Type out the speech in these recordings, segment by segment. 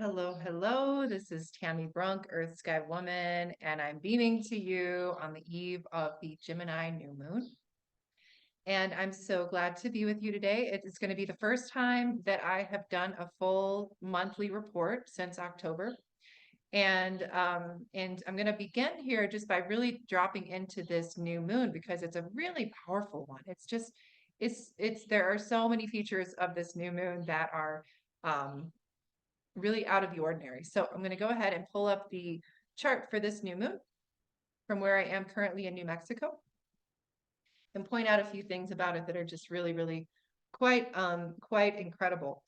Hello, hello. This is Tammy Brunk, Earth Sky Woman, and I'm beaming to you on the eve of the Gemini New Moon. And I'm so glad to be with you today. It's going to be the first time that I have done a full monthly report since October. And I'm going to begin here just by really dropping into this new moon because it's a really powerful one. It's there are so many features of this new moon that are um, really out of the ordinary. So I'm going to go ahead and pull up the chart for this new moon from where I am currently in New Mexico and point out a few things about it that are just really, really quite incredible.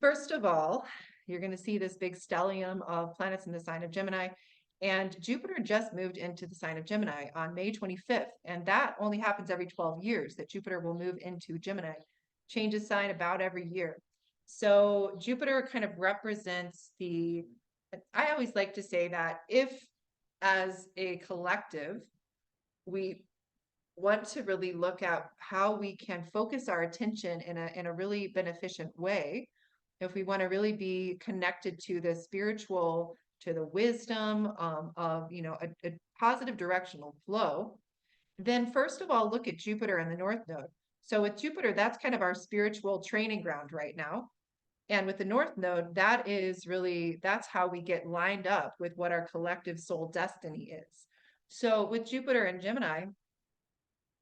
First of all, you're going to see this big stellium of planets in the sign of Gemini. And Jupiter just moved into the sign of Gemini on May 25th. And that only happens every 12 years that Jupiter will move into Gemini, changes sign about every year. So Jupiter kind of represents I always like to say that if as a collective, we want to really look at how we can focus our attention in a really beneficent way, if we want to really be connected to the spiritual, to the wisdom of a positive directional flow, then first of all look at Jupiter and the North Node. So with Jupiter, that's kind of our spiritual training ground right now. And with the North Node, that's how we get lined up with what our collective soul destiny is. So with Jupiter and Gemini,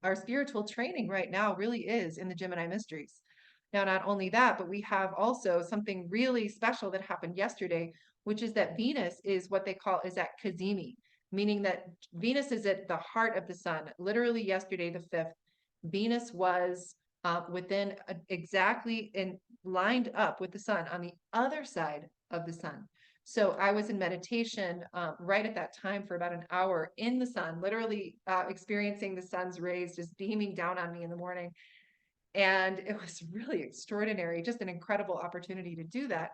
our spiritual training right now really is in the Gemini mysteries. Now, not only that, but we have also something really special that happened yesterday, which is that Venus is what they call is at Cazimi, meaning that Venus is at the heart of the sun. Literally yesterday, the 5th, Venus was within exactly in lined up with the sun on the other side of the sun. So I was in meditation right at that time for about an hour in the sun, literally experiencing the sun's rays just beaming down on me in the morning. And it was really extraordinary, just an incredible opportunity to do that.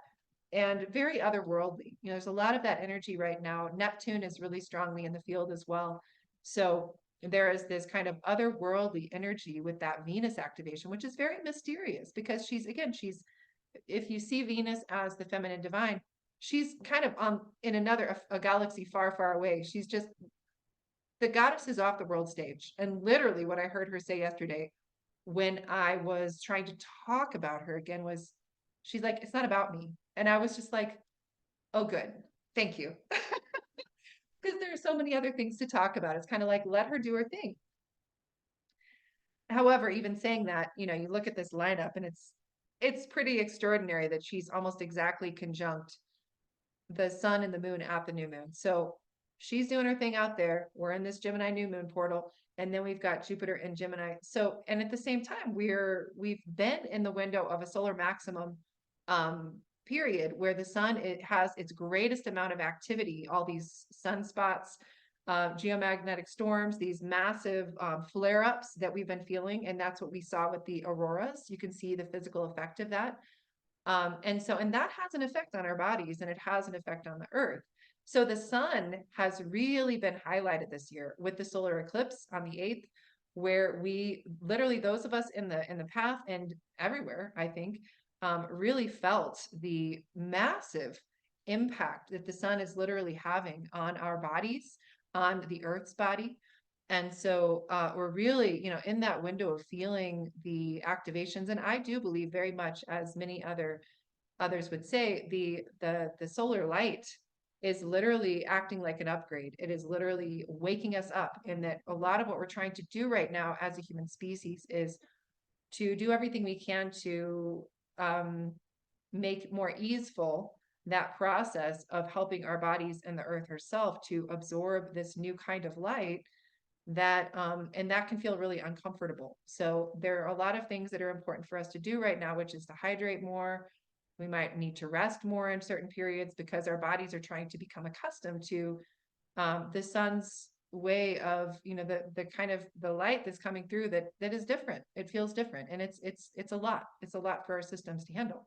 And very otherworldly. There's a lot of that energy right now. Neptune is really strongly in the field as well. So there is this kind of otherworldly energy with that Venus activation, which is very mysterious because if you see Venus as the feminine divine, she's kind of in a galaxy far, far away. She's just the goddess is off the world stage. And literally what I heard her say yesterday when I was trying to talk about her again was she's like, it's not about me. And I was just like, oh, good. Thank you. Because there are so many other things to talk about. It's kind of like, let her do her thing. However, even saying that, you look at this lineup and it's pretty extraordinary that she's almost exactly conjunct the sun and the moon at the new moon. So she's doing her thing out there. We're in this Gemini new moon portal. And then we've got Jupiter and Gemini. So, and at the same time, we've been in the window of a solar maximum period where the sun has its greatest amount of activity, all these sunspots, geomagnetic storms, these massive flare-ups that we've been feeling. And that's what we saw with the auroras. You can see the physical effect of that. And that has an effect on our bodies and it has an effect on the earth. So the sun has really been highlighted this year with the solar eclipse on the 8th, where we literally, those of us in the path and everywhere, I think, really felt the massive impact that the sun is literally having on our bodies, on the earth's body. And so we're really, in that window of feeling the activations. And I do believe very much, as many others would say, the solar light is literally acting like an upgrade. It is literally waking us up, and that a lot of what we're trying to do right now as a human species is to do everything we can to make more easeful that process of helping our bodies and the earth herself to absorb this new kind of light that and that can feel really uncomfortable. So there are a lot of things that are important for us to do right now, which is to hydrate more. We might need to rest more in certain periods because our bodies are trying to become accustomed to the sun's way of, the kind of the light that's coming through that is different. It feels different, and it's a lot. It's a lot for our systems to handle.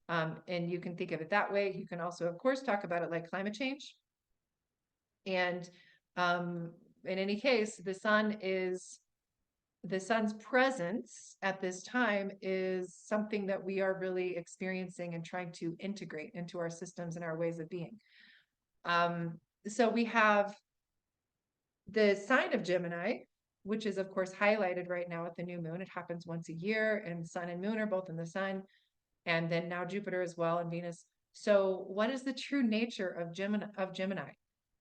And you can think of it that way. You can also, of course, talk about it like climate change. And in any case, the sun is the sun's presence at this time is something that we are really experiencing and trying to integrate into our systems and our ways of being. So we have the sign of Gemini, which is of course highlighted right now at the new moon. It happens once a year, and sun and moon are both in the sun, and then now Jupiter as well, and Venus. So what is the true nature of Gemini?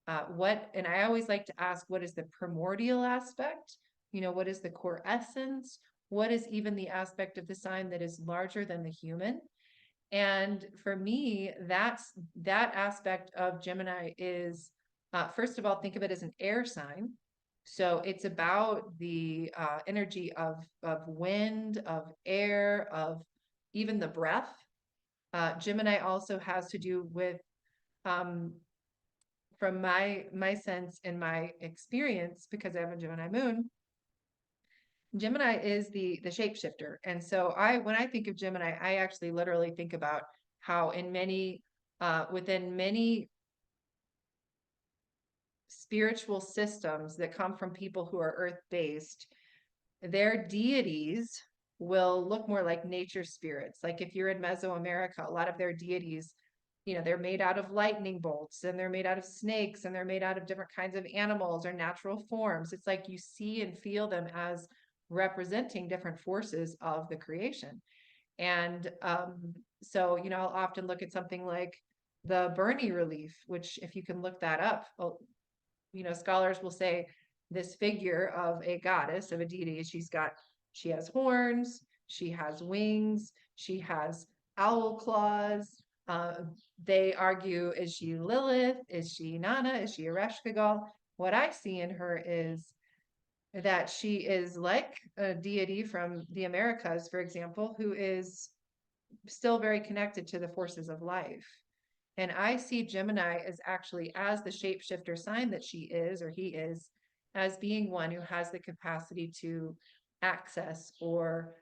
And I always like to ask, what is the primordial aspect? What is the core essence? What is even the aspect of the sign that is larger than the human? And for me, that aspect of Gemini is, first of all, think of it as an air sign. So it's about the energy of wind, of air, of even the breath. Gemini also has to do with, from my sense and my experience, because I have a Gemini moon, Gemini is the shapeshifter. And so when I think of Gemini, I actually literally think about how within many spiritual systems that come from people who are earth-based, their deities will look more like nature spirits. Like if you're in Mesoamerica, a lot of their deities, they're made out of lightning bolts, and they're made out of snakes, and they're made out of different kinds of animals or natural forms. It's like you see and feel them as representing different forces of the creation. And so, I'll often look at something like the Burney relief, which if you can look that up, scholars will say this figure of a goddess, of a deity, she has horns, she has wings, she has owl claws. They argue, is she Lilith? Is she Nana? Is she Ereshkigal? What I see in her is that she is like a deity from the Americas, for example, who is still very connected to the forces of life. And I see Gemini as actually, as the shapeshifter sign that she is, or he is, as being one who has the capacity to access or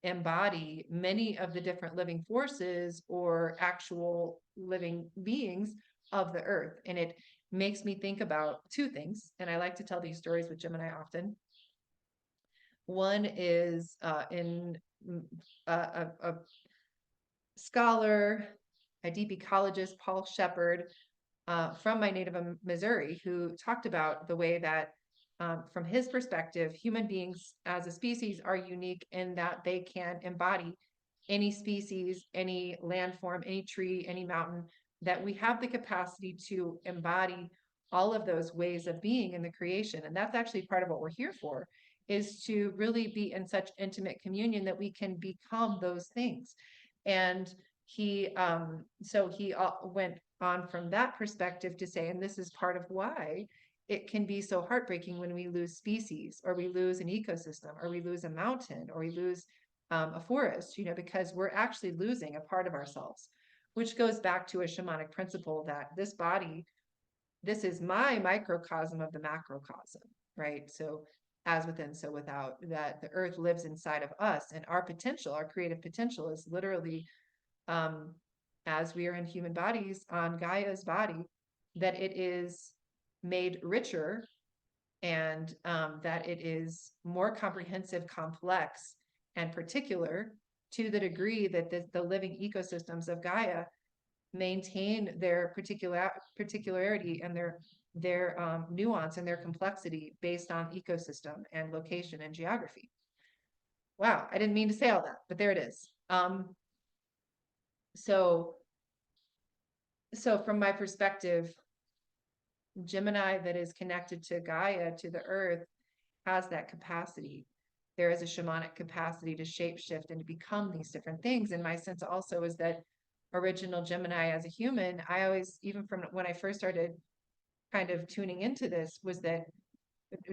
embody many of the different living forces or actual living beings of the earth. And it makes me think about two things. And I like to tell these stories with Gemini often. One is in a scholar, a deep ecologist, Paul Shepard, from my native Missouri, who talked about the way that, from his perspective, human beings as a species are unique in that they can embody any species, any landform, any tree, any mountain, that we have the capacity to embody all of those ways of being in the creation. And that's actually part of what we're here for, is to really be in such intimate communion that we can become those things. And he went on from that perspective to say, and this is part of why it can be so heartbreaking when we lose species, or we lose an ecosystem, or we lose a mountain, or we lose a forest, because we're actually losing a part of ourselves, which goes back to a shamanic principle that this body, this is my microcosm of the macrocosm, right? So as within, so without, that the earth lives inside of us, and our potential, our creative potential, is literally, as we are in human bodies on Gaia's body, that it is made richer, and that it is more comprehensive, complex, and particular, to the degree that the living ecosystems of Gaia maintain their particularity and their nuance and their complexity based on ecosystem and location and geography. Wow, I didn't mean to say all that, but there it is. So from my perspective, Gemini that is connected to Gaia, to the earth, has that capacity. There is a shamanic capacity to shapeshift and to become these different things. And my sense also is that original Gemini as a human, I always, even from when I first started kind of tuning into this, was that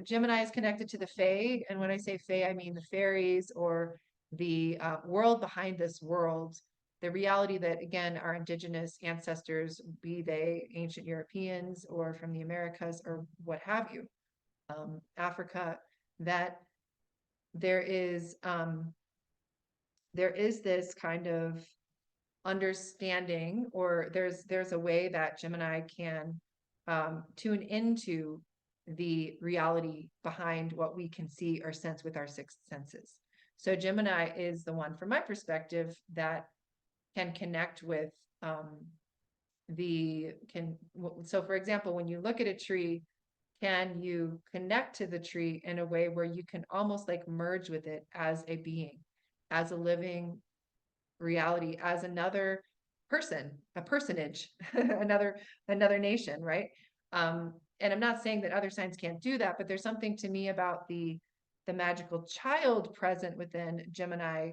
Gemini is connected to the Fae. And when I say Fae, I mean the fairies, or the world behind this world, the reality that, again, our indigenous ancestors, be they ancient Europeans or from the Americas or what have you, Africa, that there is this kind of understanding, or there's a way that Gemini can tune into the reality behind what we can see or sense with our sixth senses. So Gemini is the one, from my perspective, that can connect with so for example, when you look at a tree, can you connect to the tree in a way where you can almost like merge with it as a being, as a living reality, as another person, a personage, another nation, right? And I'm not saying that other signs can't do that, but there's something to me about the magical child present within Gemini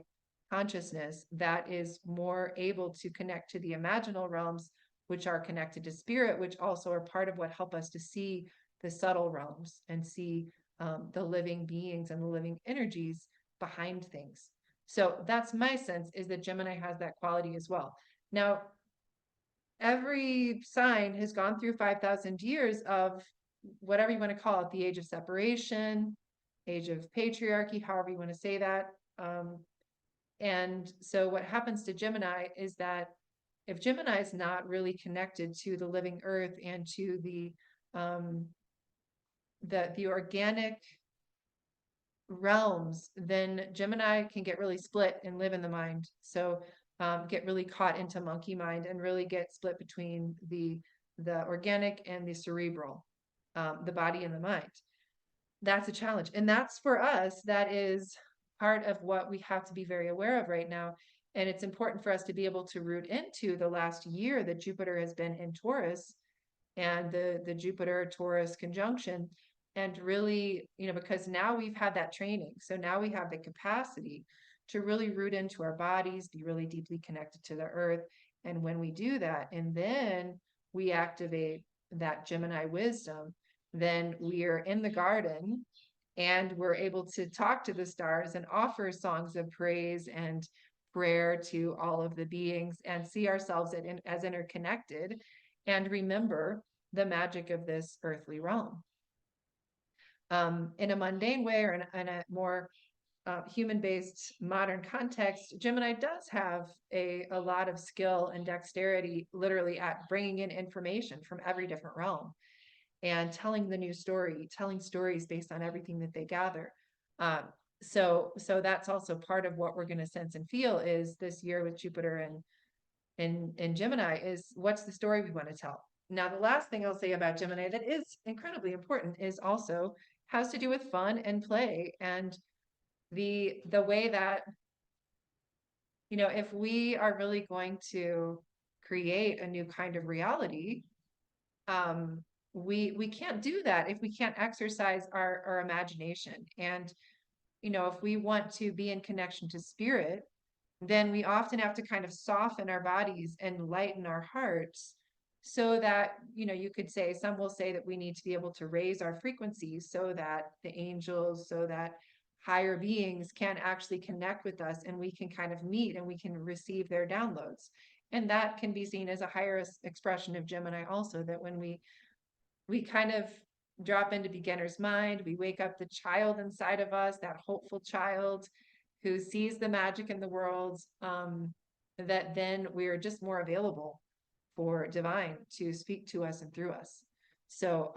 consciousness that is more able to connect to the imaginal realms, which are connected to spirit, which also are part of what help us to see the subtle realms and see the living beings and the living energies behind things. So that's my sense, is that Gemini has that quality as well. Now, every sign has gone through 5,000 years of whatever you want to call it, the age of separation, age of patriarchy, however you want to say that. And so what happens to Gemini is that if Gemini is not really connected to the living earth and to the organic realms, then Gemini can get really split and live in the mind. So get really caught into monkey mind and really get split between the organic and the cerebral, the body and the mind. That's a challenge. And that's, for us, that is part of what we have to be very aware of right now. And it's important for us to be able to root into the last year that Jupiter has been in Taurus and the Jupiter Taurus conjunction. And really, because now we've had that training. So now we have the capacity to really root into our bodies, be really deeply connected to the earth. And when we do that, and then we activate that Gemini wisdom, then we are in the garden and we're able to talk to the stars and offer songs of praise and prayer to all of the beings and see ourselves as interconnected and remember the magic of this earthly realm. In a mundane way, or in a more human-based modern context, Gemini does have a lot of skill and dexterity literally at bringing in information from every different realm and telling the new story, telling stories based on everything that they gather. So that's also part of what we're going to sense and feel is this year with Jupiter and Gemini is, what's the story we want to tell? Now, the last thing I'll say about Gemini that is incredibly important is also has to do with fun and play, and the way that, if we are really going to create a new kind of reality, we can't do that if we can't exercise our imagination. And if we want to be in connection to spirit, then we often have to kind of soften our bodies and lighten our hearts, so that, you could say, some will say that we need to be able to raise our frequencies so that the angels, so that higher beings can actually connect with us and we can kind of meet and we can receive their downloads. And that can be seen as a higher expression of Gemini also, that when we kind of drop into beginner's mind, we wake up the child inside of us, that hopeful child who sees the magic in the world, that then we're just more available for divine to speak to us and through us. So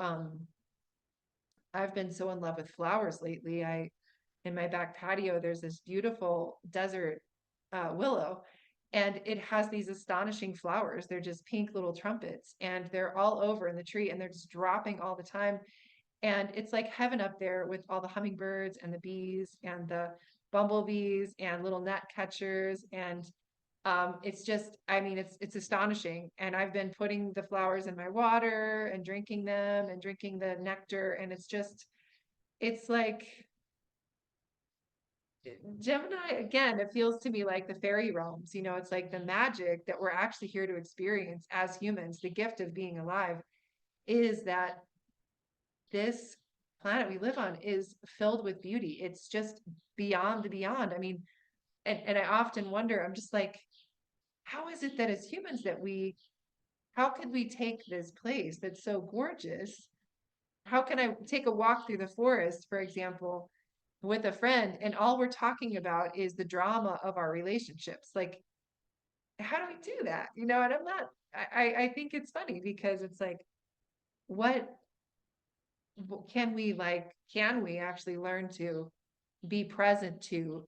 I've been so in love with flowers lately. In my back patio, there's this beautiful desert willow, and it has these astonishing flowers. They're just pink little trumpets, and they're all over in the tree, and they're just dropping all the time. And it's like heaven up there with all the hummingbirds and the bees and the bumblebees and little gnat catchers. And it's just, it's astonishing. And I've been putting the flowers in my water and drinking them and drinking the nectar. And it's like Gemini, again, it feels to me like the fairy realms. It's like the magic that we're actually here to experience as humans. The gift of being alive is that this planet we live on is filled with beauty. It's just beyond the beyond. And I often wonder, I'm just like, how is it that as humans how could we take this place that's so gorgeous? How can I take a walk through the forest, for example, with a friend, and all we're talking about is the drama of our relationships? Like, how do we do that? And I think it's funny because it's like, what can we actually learn to be present to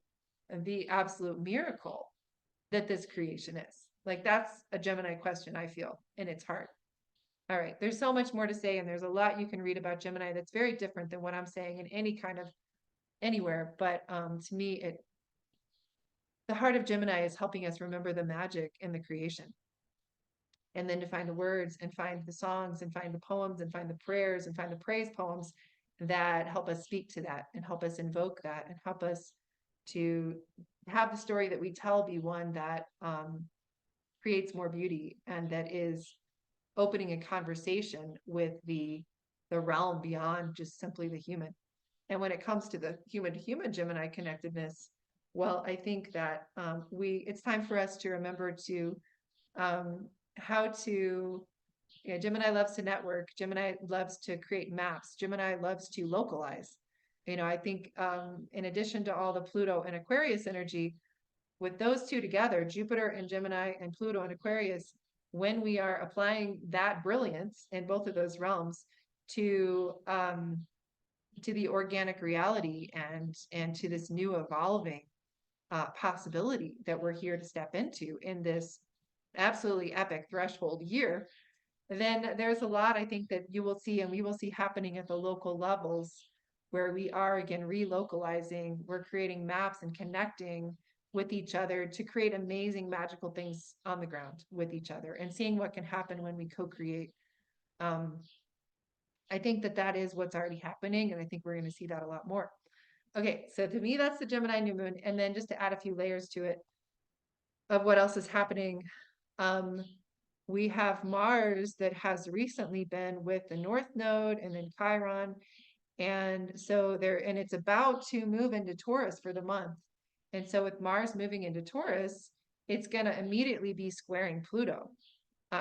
the absolute miracle that this creation is? Like, that's a Gemini question, I feel, in its heart. All right, there's so much more to say, and there's a lot you can read about Gemini that's very different than what I'm saying in any kind of anywhere. But to me, the heart of Gemini is helping us remember the magic in the creation, and then to find the words and find the songs and find the poems and find the prayers and find the praise poems that help us speak to that and help us invoke that and help us to have the story that we tell be one that creates more beauty and that is opening a conversation with the realm beyond just simply the human. And when it comes to the human to human Gemini connectedness, well, I think that it's time for us to remember to how to, Gemini loves to network. Gemini loves to create maps. Gemini loves to localize. I think in addition to all the Pluto and Aquarius energy, with those two together, Jupiter and Gemini and Pluto and Aquarius, when we are applying that brilliance in both of those realms to the organic reality and to this new evolving possibility that we're here to step into in this absolutely epic threshold year, then there's a lot I think that you will see and we will see happening at the local levels where we are again relocalizing, we're creating maps and connecting with each other to create amazing magical things on the ground with each other and seeing what can happen when we co-create. I think that is what's already happening, and I think we're going to see that a lot more. Okay, so to me, that's the Gemini new moon. And then just to add a few layers to it of what else is happening, we have Mars that has recently been with the North Node and then Chiron. And so it's about to move into Taurus for the month. And so with Mars moving into Taurus, it's going to immediately be squaring Pluto.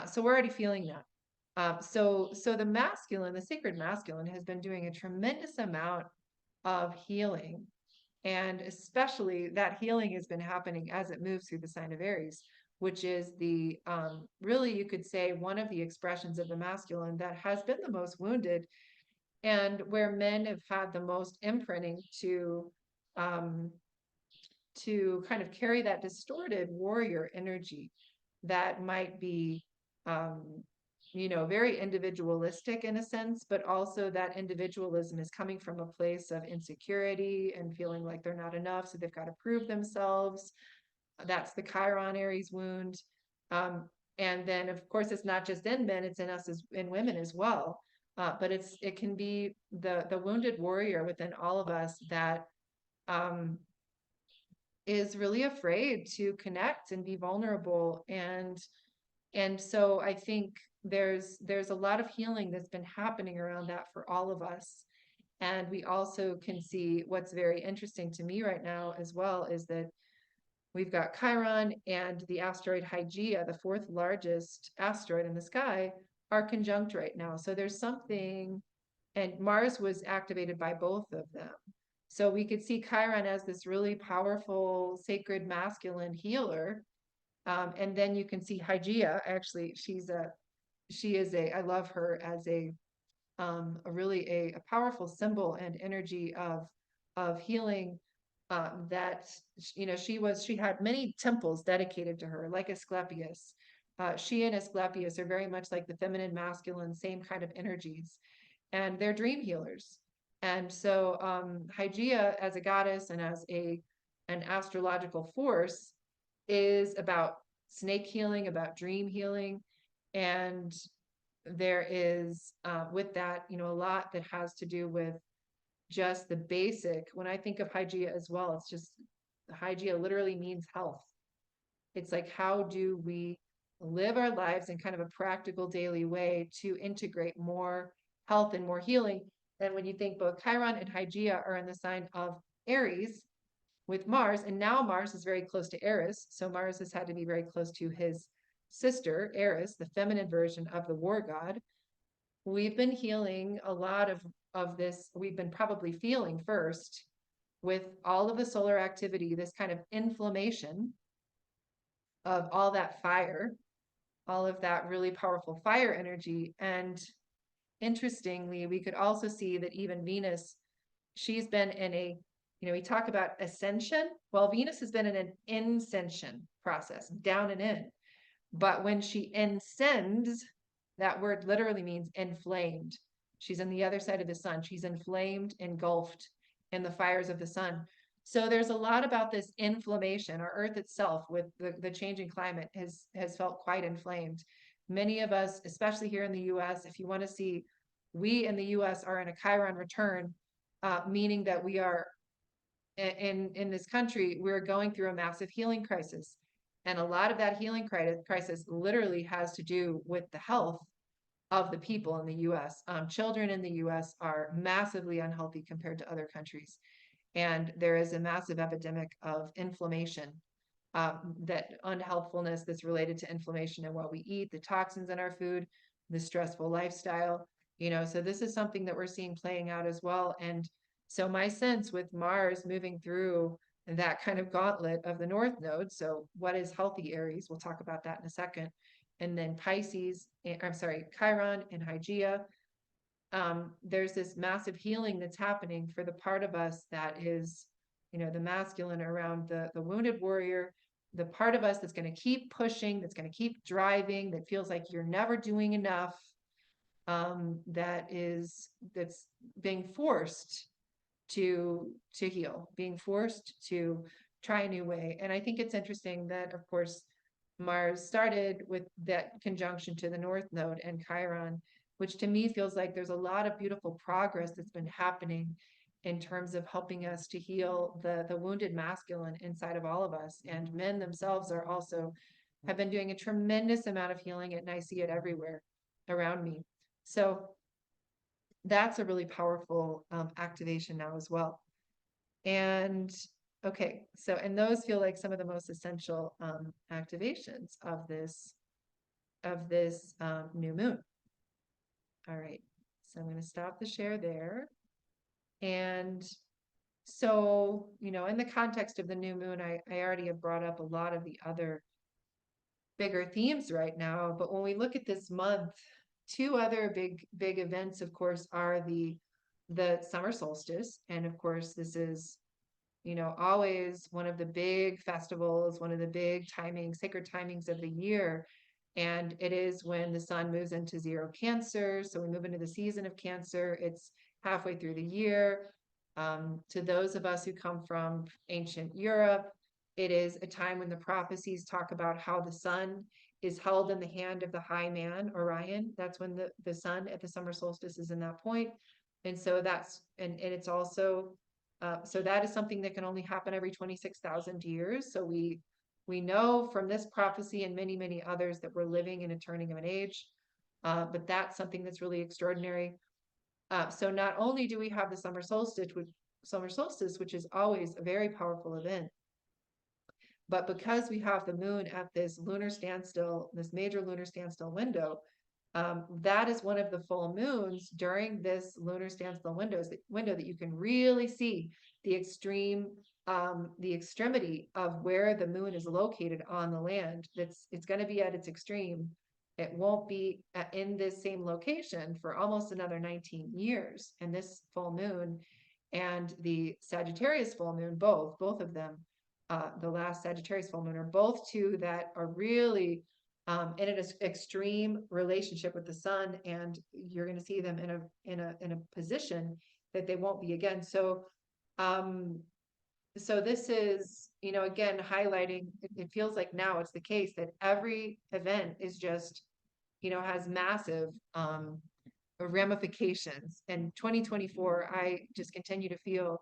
So we're already feeling that. So the masculine, the sacred masculine, has been doing a tremendous amount of healing. And especially that healing has been happening as it moves through the sign of Aries, which is the really, you could say, one of the expressions of the masculine that has been the most wounded and where men have had the most imprinting to kind of carry that distorted warrior energy that might be very individualistic in a sense, but also that individualism is coming from a place of insecurity and feeling like they're not enough, so they've got to prove themselves. That's the Chiron Aries wound. And then, of course, it's not just in men, it's in us as in women as well. But it can be the wounded warrior within all of us that is really afraid to connect and be vulnerable. And so I think there's a lot of healing that's been happening around that for all of us. And we also can see what's very interesting to me right now as well is that we've got Chiron and the asteroid Hygeia, the fourth largest asteroid in the sky, are conjunct right now. So there's something, and Mars was activated by both of them. So we could see Chiron as this really powerful, sacred, masculine healer. And then you can see Hygeia, actually, I love her as a really a powerful symbol and energy of healing. That she had many temples dedicated to her, like Asclepius. She and Asclepius are very much like the feminine, masculine, same kind of energies, and they're dream healers. And so Hygeia as a goddess and as an astrological force is about snake healing, about dream healing, and there is with that a lot that has to do with just the basic. When I think of Hygeia as well, it's just Hygeia literally means health. It's like, how do we live our lives in kind of a practical daily way to integrate more health and more healing? And when you think both Chiron and Hygeia are in the sign of Aries with Mars, and now Mars is very close to Eris, so Mars has had to be very close to his sister Eris, the feminine version of the war god. We've been healing a lot of this. We've been probably feeling first with all of the solar activity, this kind of inflammation of all that fire, all of that really powerful fire energy. And interestingly, we could also see that even Venus, she's been in a, we talk about ascension. Well, Venus has been in an ascension process, down and in. But when she ascends, that word literally means inflamed. She's on the other side of the sun. She's inflamed, engulfed in the fires of the sun. So there's a lot about this inflammation. Our Earth itself, with the changing climate, has felt quite inflamed. Many of us, especially here in the US, if you want to see, we in the US are in a Chiron return, meaning that we are in this country, we're going through a massive healing crisis. And a lot of that healing crisis literally has to do with the health of the people in the US. Children in the US are massively unhealthy compared to other countries. And there is a massive epidemic of inflammation, that unhealthfulness that's related to inflammation and what we eat, the toxins in our food, the stressful lifestyle, so this is something that we're seeing playing out as well. And so my sense with Mars moving through that kind of gauntlet of the North Node, so what is healthy Aries? We'll talk about that in a second. And then Pisces, Chiron and Hygeia. There's this massive healing that's happening for the part of us that is, the masculine around the wounded warrior, the part of us that's going to keep pushing, that's going to keep driving, that feels like you're never doing enough, that's being forced to heal, being forced to try a new way. And I think it's interesting that, of course, Mars started with that conjunction to the North Node and Chiron, which to me feels like there's a lot of beautiful progress that's been happening in terms of helping us to heal the wounded masculine inside of all of us. And men themselves are also have been doing a tremendous amount of healing, and I see it everywhere around me. So that's a really powerful activation now as well. And okay, so, and those feel like some of the most essential activations of this new moon. All right, so I'm going to stop the share there. And so, in the context of the new moon, I already have brought up a lot of the other bigger themes right now. But when we look at this month, two other big events, of course, are the summer solstice. And of course, this is, always one of the big festivals, one of the big sacred timings of the year. And it is when the sun moves into zero Cancer. So we move into the season of Cancer. It's halfway through the year. To those of us who come from ancient Europe, it is a time when the prophecies talk about how the sun is held in the hand of the high man, Orion. That's when the sun at the summer solstice is in that point. And so and it's also, so that is something that can only happen every 26,000 years. So we know from this prophecy and many, many others that we're living in a turning of an age, but that's something that's really extraordinary. So not only do we have the summer solstice, which is always a very powerful event, but because we have the moon at this lunar standstill, this major lunar standstill window, that is one of the full moons during this lunar standstill window that you can really see the extremity of where the moon is located on the land. It's going to be at its extreme. It won't be in this same location for almost another 19 years. And this full moon and the Sagittarius full moon, both of them, the last Sagittarius full moon, are both two that are really in an extreme relationship with the sun, and you're going to see them in a position that they won't be again. So this is, again, highlighting, it feels like now it's the case that every event is just, has massive ramifications. And 2024, I just continue to feel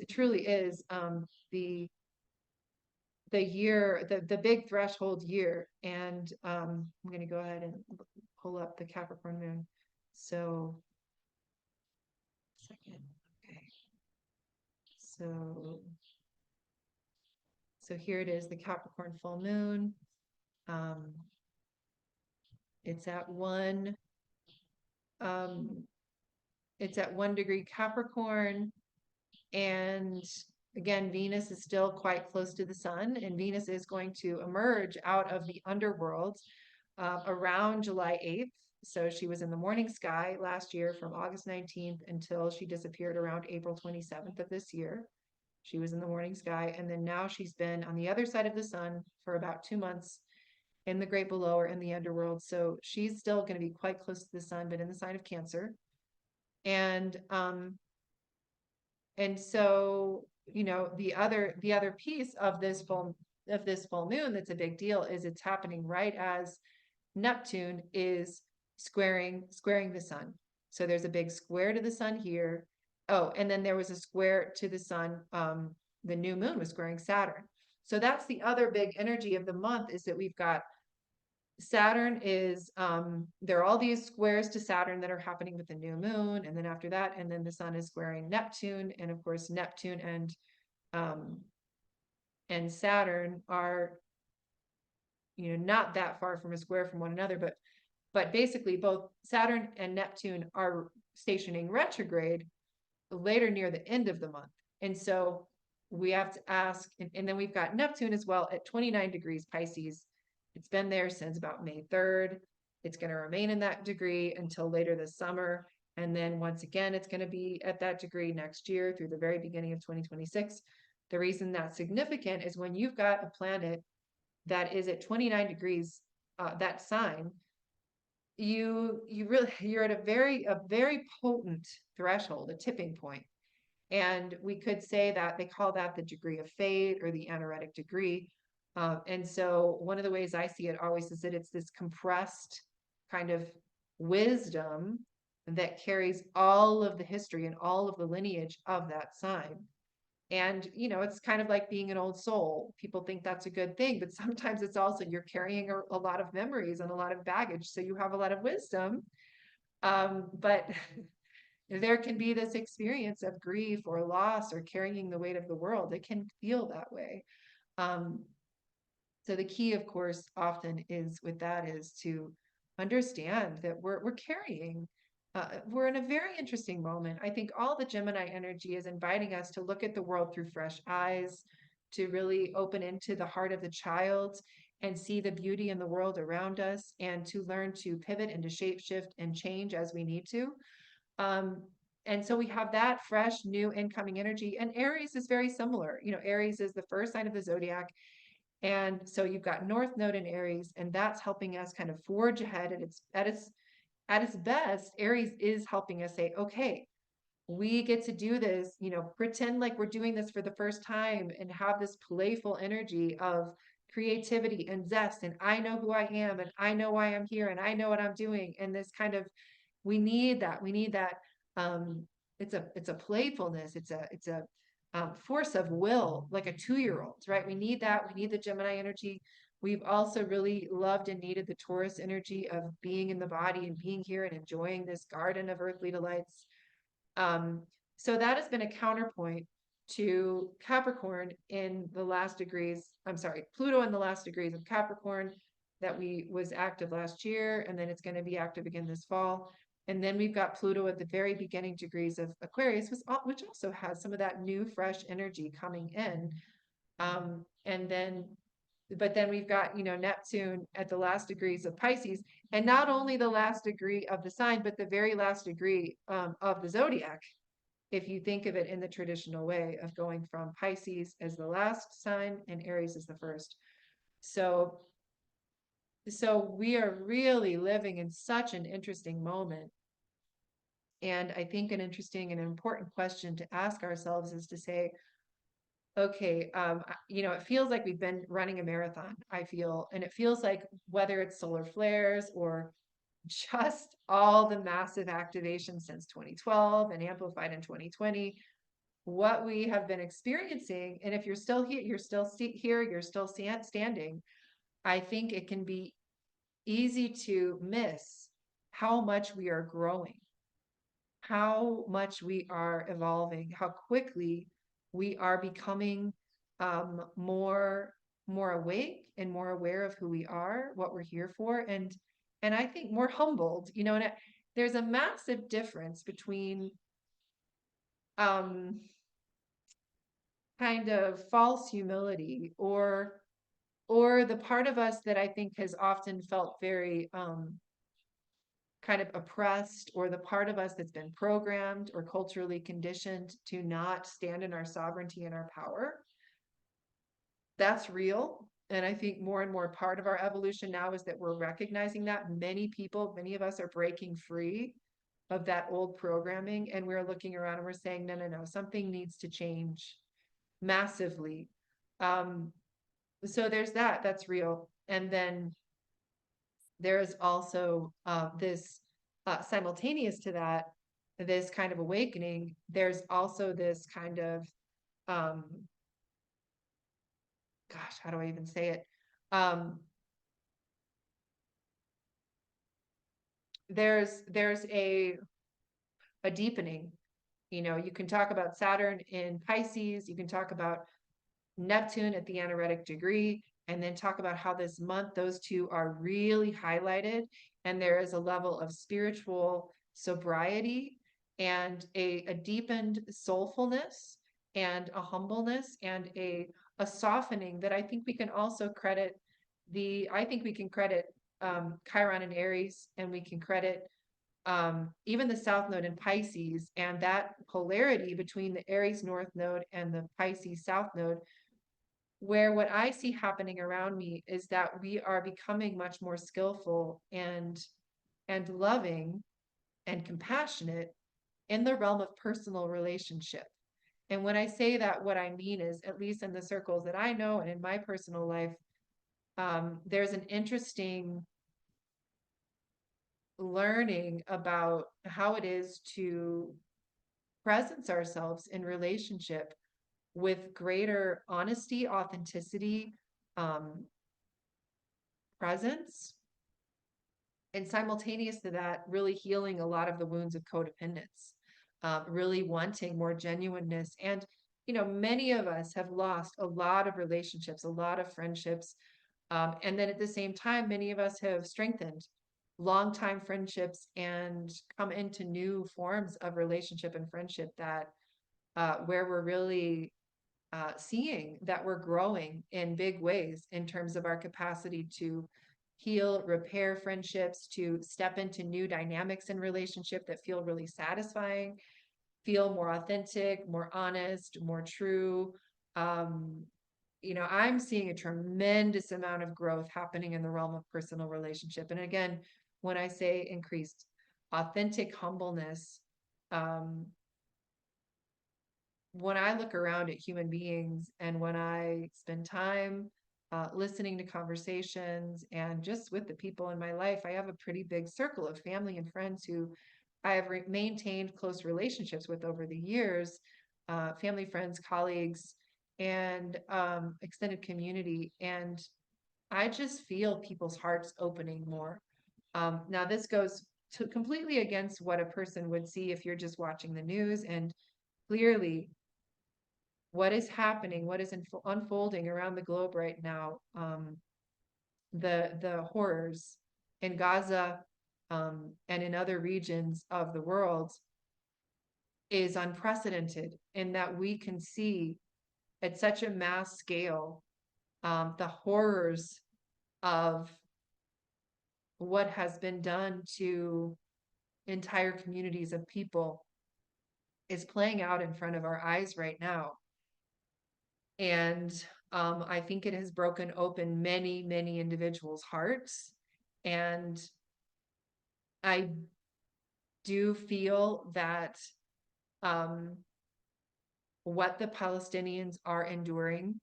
truly is the year, the big threshold year. And I'm going to go ahead and pull up the Capricorn moon. So, second, okay. So here it is, the Capricorn full moon. It's at 1 degree Capricorn, and again, Venus is still quite close to the sun, and Venus is going to emerge out of the underworld around July 8th. So she was in the morning sky last year from August 19th until she disappeared around April 27th of this year. She was in the morning sky. And then now she's been on the other side of the sun for about 2 months in the great below or in the underworld. So she's still going to be quite close to the sun, but in the sign of Cancer. And so, you know, the other piece of this full moon that's a big deal is it's happening right as Neptune is squaring the sun. So there's a big square to the sun here. Oh, and then there was a square to the sun. The new moon was squaring Saturn. So that's the other big energy of the month, is that we've got Saturn is, there are all these squares to Saturn that are happening with the new moon. And then after that, and then the sun is squaring Neptune. And of course, Neptune and Saturn are, you know, not that far from a square from one another, but basically both Saturn and Neptune are stationing retrograde later near the end of the month. And so we have to ask, and then we've got Neptune as well at 29 degrees Pisces. It's been there since about May 3rd. It's going to remain in that degree until later this summer. And then once again, it's going to be at that degree next year through the very beginning of 2026. The reason that's significant is when you've got a planet that is at 29 degrees, that sign, you're at a very potent threshold, a tipping point. And we could say that they call that the degree of fate or the anaretic degree. And so one of the ways I see it always is that it's this compressed kind of wisdom that carries all of the history and all of the lineage of that sign. And, you know, it's kind of like being an old soul. People think that's a good thing, but sometimes it's also you're carrying a lot of memories and a lot of baggage. So you have a lot of wisdom. But there can be this experience of grief or loss or carrying the weight of the world. It can feel that way. So the key, of course, often is with that is to understand that we're carrying. We're in a very interesting moment. I think all the Gemini energy is inviting us to look at the world through fresh eyes, to really open into the heart of the child and see the beauty in the world around us, and to learn to pivot and to shapeshift and change as we need to. And so we have that fresh, new incoming energy. And Aries is very similar. You know, Aries is the first sign of the zodiac. And so you've got North Node in Aries, and that's helping us kind of forge ahead at its best. Aries is helping us say, okay, we get to do this, you know, pretend like we're doing this for the first time and have this playful energy of creativity and zest. And I know who I am, and I know why I'm here, and I know what I'm doing. And this kind of, we need that. It's a playfulness. It's a force of will, like a 2-year-old, right? We need that. We need the Gemini energy. We've also really loved and needed the Taurus energy of being in the body and being here and enjoying this garden of earthly delights. So that has been a counterpoint to Capricorn in the last degrees. I'm sorry, Pluto in the last degrees of Capricorn that was active last year, and then it's going to be active again this fall. And then we've got Pluto at the very beginning degrees of Aquarius, which also has some of that new, fresh energy coming in. But then we've got, you know, Neptune at the last degrees of Pisces, and not only the last degree of the sign, but the very last degree of the zodiac. If you think of it in the traditional way of going from Pisces as the last sign and Aries as the first. So we are really living in such an interesting moment. And I think an interesting and important question to ask ourselves is to say, okay, you know, it feels like we've been running a marathon, I feel, and it feels like whether it's solar flares or just all the massive activation since 2012 and amplified in 2020, what we have been experiencing, and if you're still here, you're still standing, I think it can be easy to miss how much we are growing, how much we are evolving, how quickly we are becoming more awake and more aware of who we are, what we're here for, and I think more humbled, you know. And there's a massive difference between kind of false humility or the part of us that I think has often felt very kind of oppressed, or the part of us that's been programmed or culturally conditioned to not stand in our sovereignty and our power. That's real. And I think more and more part of our evolution now is that we're recognizing that many people, many of us are breaking free of that old programming. And we're looking around and we're saying, no, no, no, something needs to change massively. So there's that, that's real. And then there is also this simultaneous to that, this kind of awakening, there's also this kind of, um, gosh, how do I even say it? There's a deepening. You know, you can talk about Saturn in Pisces, you can talk about Neptune at the anaretic degree, and then talk about how this month those two are really highlighted, and there is a level of spiritual sobriety and a deepened soulfulness and a humbleness and a softening that I think we can also credit I think we can credit Chiron and Aries, and we can credit even the South Node in Pisces, and that polarity between the Aries North Node and the Pisces South Node, where what I see happening around me is that we are becoming much more skillful and loving and compassionate in the realm of personal relationship. And when I say that, what I mean is, at least in the circles that I know and in my personal life, there's an interesting learning about how it is to presence ourselves in relationship with greater honesty, authenticity, presence, and simultaneous to that, really healing a lot of the wounds of codependence, really wanting more genuineness. And, you know, many of us have lost a lot of relationships, a lot of friendships. And then at the same time, many of us have strengthened longtime friendships and come into new forms of relationship and friendship that where we're really seeing that we're growing in big ways in terms of our capacity to heal, repair friendships, to step into new dynamics in relationship that feel really satisfying, feel more authentic, more honest, more true. You know, I'm seeing a tremendous amount of growth happening in the realm of personal relationship. And again, when I say increased authentic humbleness, when I look around at human beings and when I spend time listening to conversations and just with the people in my life, I have a pretty big circle of family and friends who I have maintained close relationships with over the years, family, friends, colleagues, and extended community. And I just feel people's hearts opening more. Now, this goes to completely against what a person would see if you're just watching the news. And clearly, what is happening, what is unfolding around the globe right now, the horrors in Gaza and in other regions of the world is unprecedented in that we can see at such a mass scale the horrors of what has been done to entire communities of people is playing out in front of our eyes right now. And I think it has broken open many, many individuals' hearts. And I do feel that what the Palestinians are enduring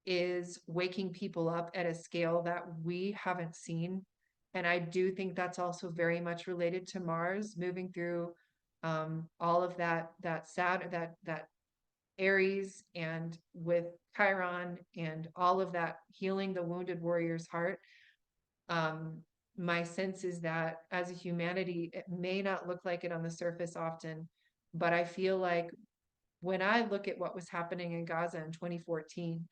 is waking people up at a scale that we haven't seen. And I do think that's also very much related to Mars moving through all of that Aries, and with Chiron and all of that healing the wounded warrior's heart. My sense is that as a humanity, it may not look like it on the surface often, but I feel like when I look at what was happening in Gaza in 2014,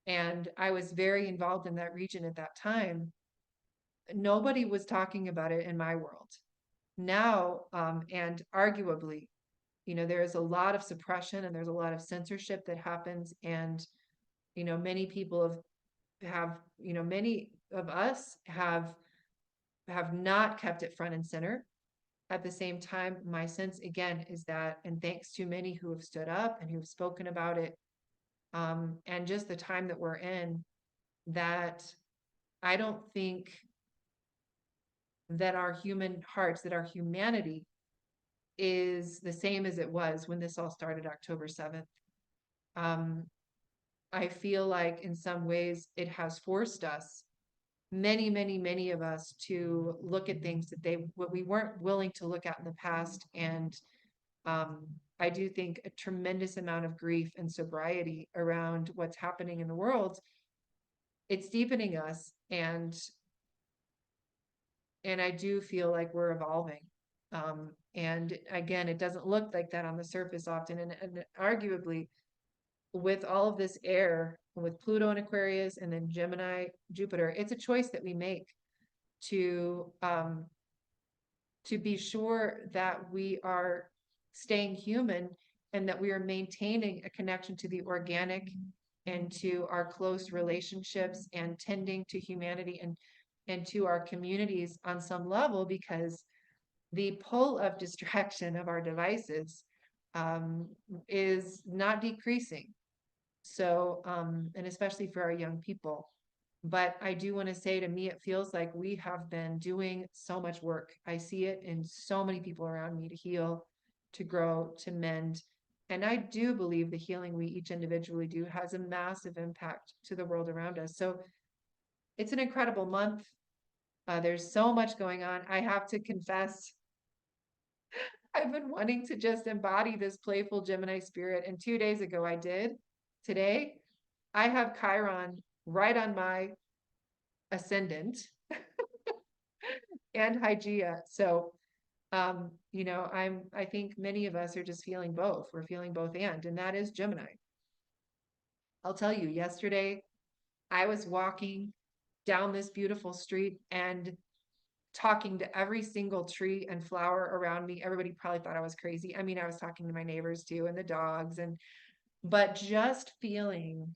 and I was very involved in that region at that time, nobody was talking about it in my world. Now, and arguably, you know, there is a lot of suppression and there's a lot of censorship that happens. And, you know, many people have, you know, many of us have have not kept it front and center. At the same time, my sense again is that, and thanks to many who have stood up and who've spoken about it, and just the time that we're in, that I don't think that our human hearts, that our humanity is the same as it was when this all started October 7th. Um, I feel like in some ways it has forced us, many of us, to look at things that what we weren't willing to look at in the past. And I do think a tremendous amount of grief and sobriety around what's happening in the world. It's deepening us, and I do feel like we're evolving. And again, it doesn't look like that on the surface often. And arguably, with all of this air, with Pluto in Aquarius and then Gemini, Jupiter, it's a choice that we make to be sure that we are staying human and that we are maintaining a connection to the organic and to our close relationships and tending to humanity and to our communities on some level, because the pull of distraction of our devices is not decreasing. So, and especially for our young people. But I do want to say, to me, it feels like we have been doing so much work. I see it in so many people around me, to heal, to grow, to mend. And I do believe the healing we each individually do has a massive impact to the world around us. So it's an incredible month. There's so much going on. I have to confess, I've been wanting to just embody this playful Gemini spirit. And 2 days ago, I did. Today, I have Chiron right on my ascendant and Hygeia. So, I think many of us are just feeling both. We're feeling both, and that is Gemini. I'll tell you, yesterday I was walking down this beautiful street and talking to every single tree and flower around me. Everybody probably thought I was crazy. I mean, I was talking to my neighbors too, and the dogs, but just feeling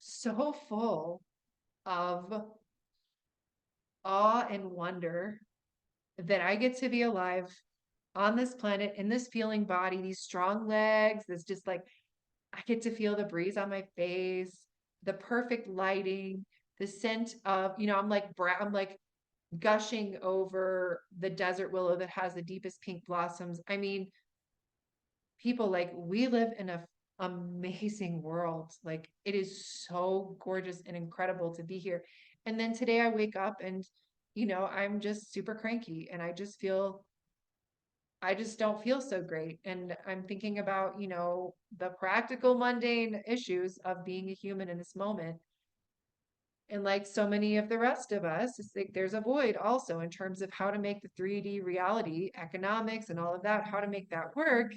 so full of awe and wonder that I get to be alive on this planet, in this feeling body, these strong legs, this just like, I get to feel the breeze on my face, the perfect lighting, the scent of, I'm like gushing over the desert willow that has the deepest pink blossoms. I mean, people, like, we live in a amazing world. Like, it is so gorgeous and incredible to be here. And then today I wake up and, I'm just super cranky, and I just don't feel so great. And I'm thinking about, the practical mundane issues of being a human in this moment. And like so many of the rest of us, it's like there's a void also in terms of how to make the 3D reality, economics and all of that, how to make that work.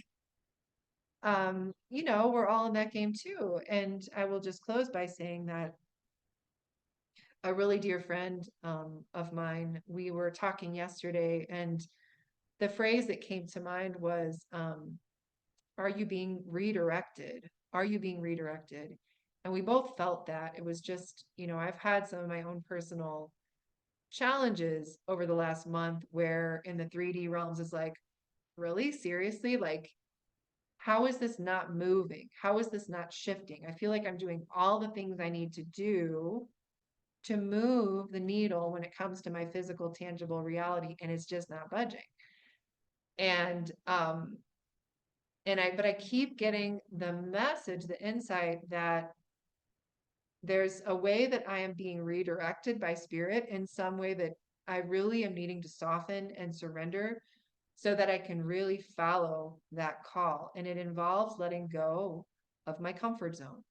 We're all in that game too. And I will just close by saying that a really dear friend of mine, we were talking yesterday, and the phrase that came to mind was, are you being redirected? Are you being redirected? And we both felt that. It was just, I've had some of my own personal challenges over the last month where in the 3D realms is like, really? Seriously? Like, how is this not moving? How is this not shifting? I feel like I'm doing all the things I need to do to move the needle when it comes to my physical, tangible reality, and it's just not budging. And but I keep getting the message, the insight that there's a way that I am being redirected by spirit in some way that I really am needing to soften and surrender so that I can really follow that call. And it involves letting go of my comfort zone.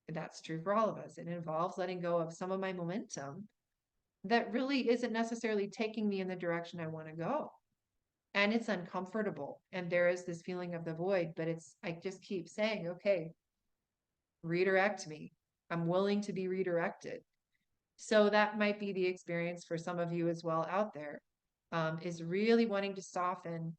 And that's true for all of us. It involves letting go of some of my momentum that really isn't necessarily taking me in the direction I want to go. And it's uncomfortable. And there is this feeling of the void, but I just keep saying, okay, redirect me. I'm willing to be redirected. So that might be the experience for some of you as well out there, is really wanting to soften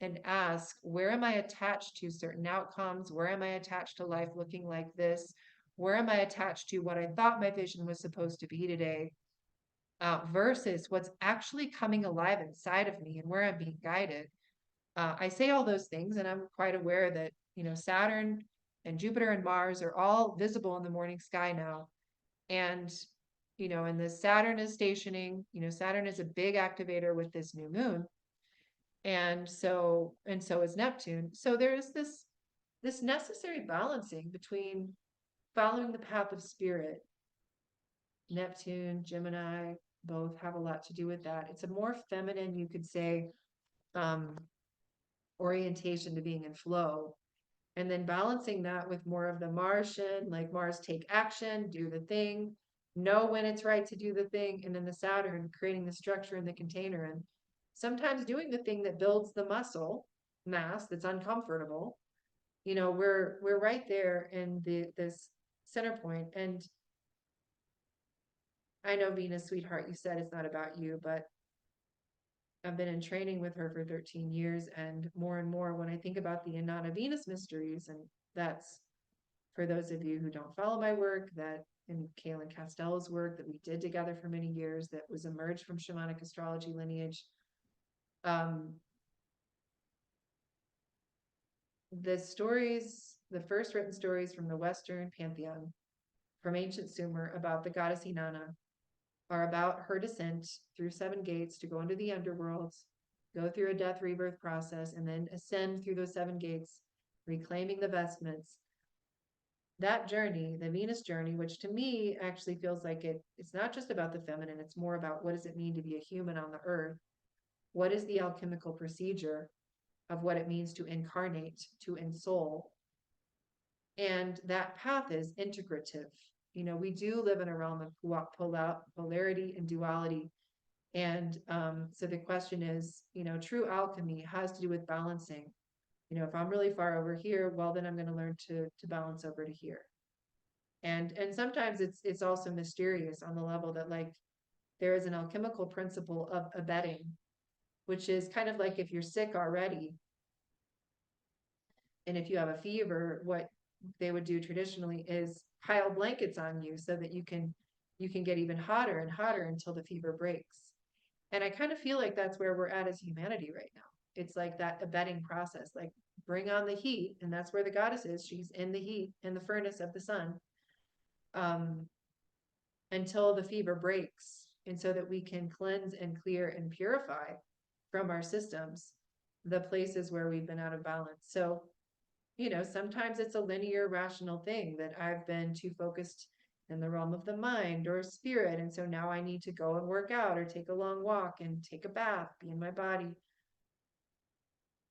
and ask, where am I attached to certain outcomes? Where am I attached to life looking like this? Where am I attached to what I thought my vision was supposed to be today? versus what's actually coming alive inside of me and where I'm being guided. I say all those things, and I'm quite aware that, Saturn and Jupiter and Mars are all visible in the morning sky now. And, and the Saturn is stationing, Saturn is a big activator with this new moon. And so is Neptune. So there's this necessary balancing between following the path of spirit. Neptune, Gemini, both have a lot to do with that. It's a more feminine, you could say, um, orientation to being in flow. And then balancing that with more of the Martian, like Mars, take action, do the thing, know when it's right to do the thing. And then the Saturn, creating the structure in the container, and sometimes doing the thing that builds the muscle mass that's uncomfortable. We're right there in this center point. And I know, Venus, sweetheart, you said it's not about you, but I've been in training with her for 13 years, and more when I think about the Inanna Venus mysteries, and that's for those of you who don't follow my work, that in Kaylin Castell's work that we did together for many years, that was emerged from shamanic astrology lineage. The stories, the first written stories from the Western pantheon, from ancient Sumer about the goddess Inanna, are about her descent through 7 gates to go into the underworlds, go through a death rebirth process, and then ascend through those 7 gates, reclaiming the vestments. That journey, the Venus journey, which to me actually feels like it's not just about the feminine, it's more about what does it mean to be a human on the earth? What is the alchemical procedure of what it means to incarnate, to ensoul? And that path is integrative. We do live in a realm of polarity and duality. And so the question is, true alchemy has to do with balancing. If I'm really far over here, well, then I'm going to learn to balance over to here. And sometimes it's also mysterious on the level that, like, there is an alchemical principle of abetting, which is kind of like if you're sick already, and if you have a fever, what they would do traditionally is pile blankets on you so that you can get even hotter and hotter until the fever breaks. And I kind of feel like that's where we're at as humanity right now. It's like that abetting process, like bring on the heat, and that's where the goddess is. She's in the heat, in the furnace of the sun, until the fever breaks, and so that we can cleanse and clear and purify from our systems the places where we've been out of balance. So, sometimes it's a linear, rational thing that I've been too focused in the realm of the mind or spirit. And so now I need to go and work out or take a long walk and take a bath, be in my body.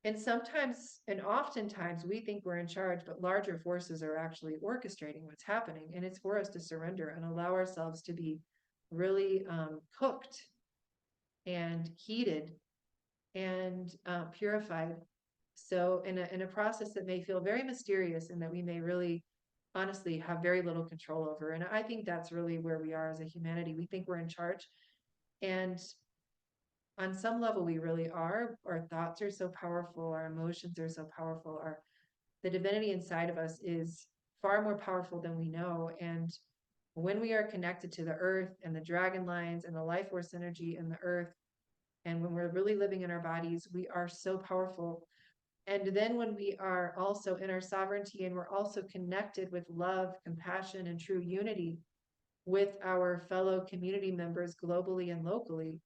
And sometimes, and oftentimes, we think we're in charge, but larger forces are actually orchestrating what's happening. And it's for us to surrender and allow ourselves to be really cooked and heated and purified. So in a process that may feel very mysterious and that we may really honestly have very little control over. And I think that's really where we are as a humanity. We think we're in charge. And on some level, we really are. Our thoughts are so powerful. Our emotions are so powerful. The divinity inside of us is far more powerful than we know. And when we are connected to the earth and the dragon lines and the life force energy in the earth, and when we're really living in our bodies, we are so powerful. And then when we are also in our sovereignty and we're also connected with love, compassion, and true unity with our fellow community members globally and locally,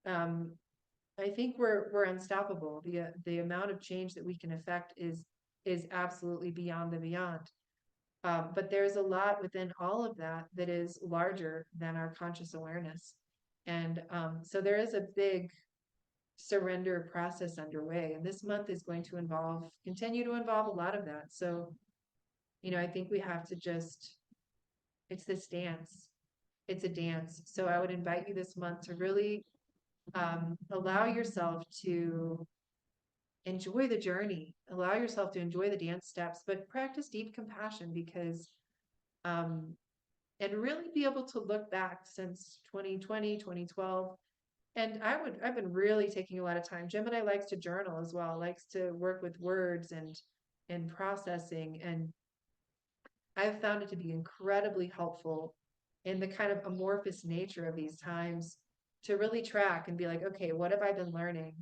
I think we're unstoppable. The amount of change that we can affect is absolutely beyond the beyond. But there's a lot within all of that that is larger than our conscious awareness. And so there is a big surrender process underway. And this month is going to continue to involve a lot of that. So, I think we have to it's this dance. It's a dance. So I would invite you this month to really allow yourself to enjoy the journey, allow yourself to enjoy the dance steps, but practice deep compassion because, and really be able to look back since 2020, 2012. And I've been really taking a lot of time. Gemini likes to journal as well, likes to work with words and processing. And I've found it to be incredibly helpful in the kind of amorphous nature of these times to really track and be like, okay, what have I been learning?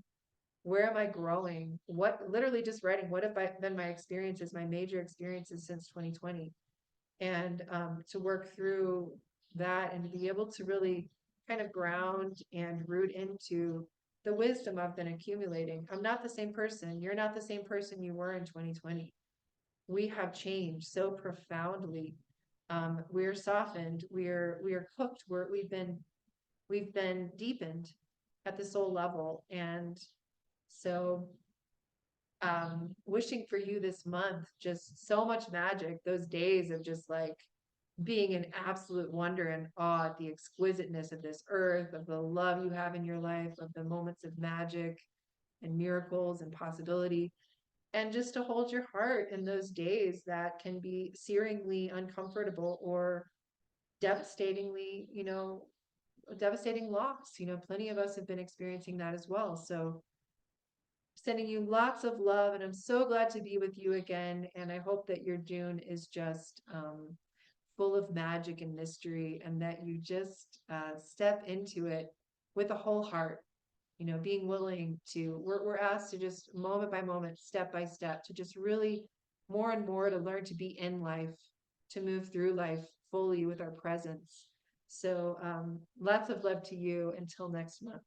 Where am I growing? What, literally just writing, what have been my experiences, my major experiences since 2020? And to work through that and to be able to really kind of ground and root into the wisdom I've been accumulating. I'm not the same person. You're not the same person you were in 2020. We have changed so profoundly. We're softened. We are cooked. We've been deepened at the soul level, and so wishing for you this month just so much magic. Those days of just like being in absolute wonder and awe at the exquisiteness of this earth, of the love you have in your life, of the moments of magic and miracles and possibility, and just to hold your heart in those days that can be searingly uncomfortable or devastatingly, devastating loss. Plenty of us have been experiencing that as well. So sending you lots of love, and I'm so glad to be with you again. And I hope that your June is just full of magic and mystery, and that you just step into it with a whole heart. Being willing to, we're asked to just moment by moment, step by step, to just really more and more to learn to be in life, to move through life fully with our presence. So lots of love to you until next month.